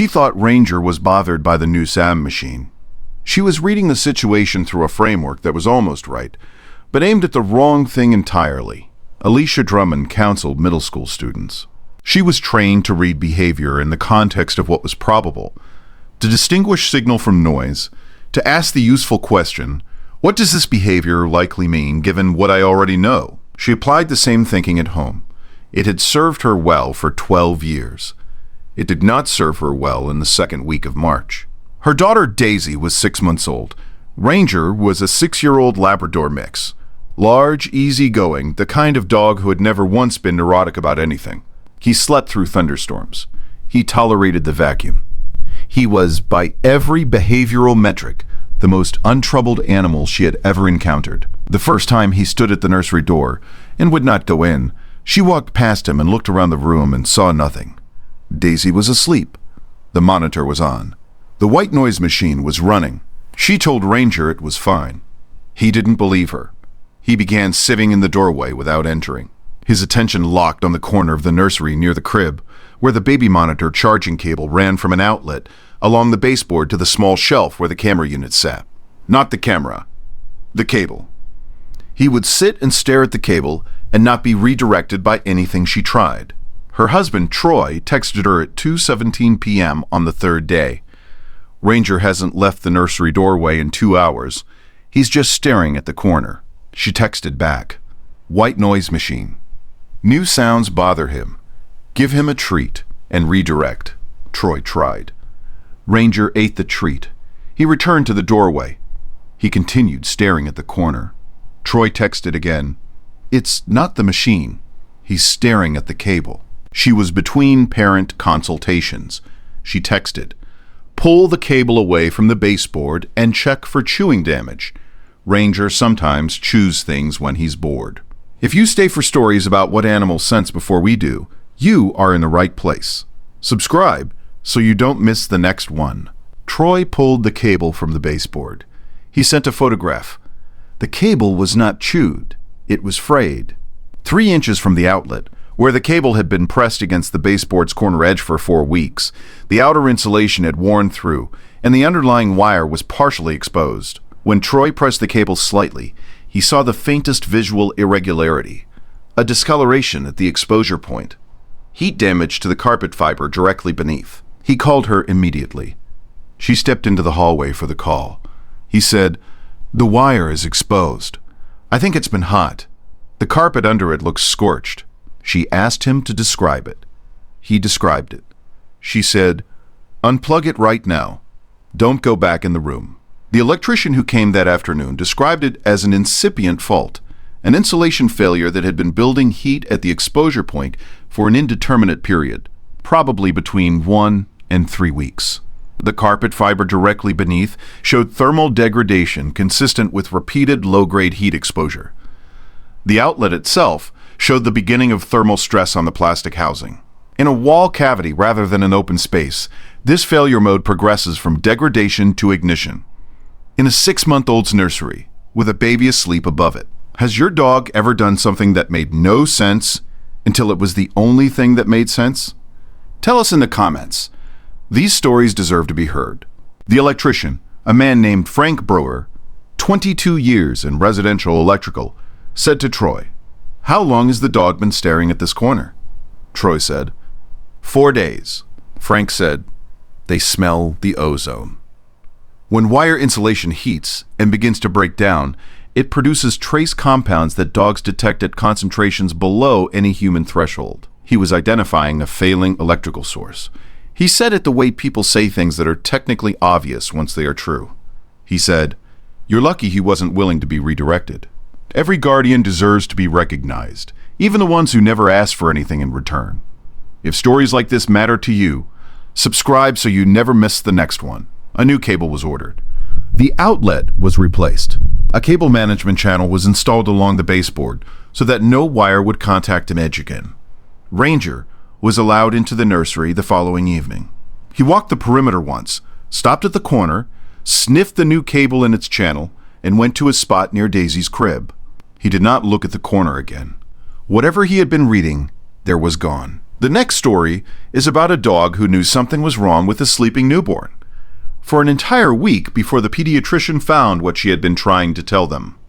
She thought Ranger was bothered by the new SAM machine. She was reading the situation through a framework that was almost right, but aimed at the wrong thing entirely. Alicia Drummond counseled middle school students. She was trained to read behavior in the context of what was probable, to distinguish signal from noise, to ask the useful question, what does this behavior likely mean given what I already know? She applied the same thinking at home. It had served her well for 12 years. It did not serve her well in the second week of March. Her daughter Daisy was 6 months old. Ranger was a 6-year-old Labrador mix. Large, easygoing, the kind of dog who had never once been neurotic about anything. He slept through thunderstorms. He tolerated the vacuum. He was, by every behavioral metric, the most untroubled animal she had ever encountered. The first time he stood at the nursery door and would not go in, she walked past him and looked around the room and saw nothing. Daisy was asleep. The monitor was on. The white noise machine was running. She told Ranger it was fine. He didn't believe her. He began sitting in the doorway without entering. His attention locked on the corner of the nursery near the crib, where the baby monitor charging cable ran from an outlet along the baseboard to the small shelf where the camera unit sat. Not the camera, the cable. He would sit and stare at the cable and not be redirected by anything she tried. Her husband, Troy, texted her at 2:17 p.m. on the third day. Ranger hasn't left the nursery doorway in 2 hours. He's just staring at the corner. She texted back. White noise machine. New sounds bother him. Give him a treat and redirect. Troy tried. Ranger ate the treat. He returned to the doorway. He continued staring at the corner. Troy texted again. It's not the machine. He's staring at the cable. She was between parent consultations. She texted, pull the cable away from the baseboard and check for chewing damage. Ranger sometimes chews things when he's bored. If you stay for stories about what animals sense before we do, you are in the right place. Subscribe so you don't miss the next one. Troy pulled the cable from the baseboard. He sent a photograph. The cable was not chewed. It was frayed. 3 inches from the outlet, where the cable had been pressed against the baseboard's corner edge for 4 weeks, the outer insulation had worn through, and the underlying wire was partially exposed. When Troy pressed the cable slightly, he saw the faintest visual irregularity, a discoloration at the exposure point. Heat damage to the carpet fiber directly beneath. He called her immediately. She stepped into the hallway for the call. He said, the wire is exposed. I think it's been hot. The carpet under it looks scorched. She asked him to describe it. He described it. She said, unplug it right now. Don't go back in the room. The electrician who came that afternoon described it as an incipient fault, an insulation failure that had been building heat at the exposure point for an indeterminate period, probably between 1 and 3 weeks. The carpet fiber directly beneath showed thermal degradation consistent with repeated low-grade heat exposure. The outlet itself showed the beginning of thermal stress on the plastic housing. In a wall cavity rather than an open space, this failure mode progresses from degradation to ignition. In a 6-month-old's nursery, with a baby asleep above it. Has your dog ever done something that made no sense until it was the only thing that made sense? Tell us in the comments. These stories deserve to be heard. The electrician, a man named Frank Brewer, 22 years in residential electrical, said to Troy, how long has the dog been staring at this corner? Troy said, 4 days. Frank said, they smell the ozone. When wire insulation heats and begins to break down, it produces trace compounds that dogs detect at concentrations below any human threshold. He was identifying a failing electrical source. He said it the way people say things that are technically obvious once they are true. He said, you're lucky he wasn't willing to be redirected. Every guardian deserves to be recognized, even the ones who never ask for anything in return. If stories like this matter to you, subscribe so you never miss the next one. A new cable was ordered. The outlet was replaced. A cable management channel was installed along the baseboard so that no wire would contact an edge again. Ranger was allowed into the nursery the following evening. He walked the perimeter once, stopped at the corner, sniffed the new cable in its channel, and went to his spot near Daisy's crib. He did not look at the corner again. Whatever he had been reading, there was gone. The next story is about a dog who knew something was wrong with a sleeping newborn for an entire week before the pediatrician found what she had been trying to tell them.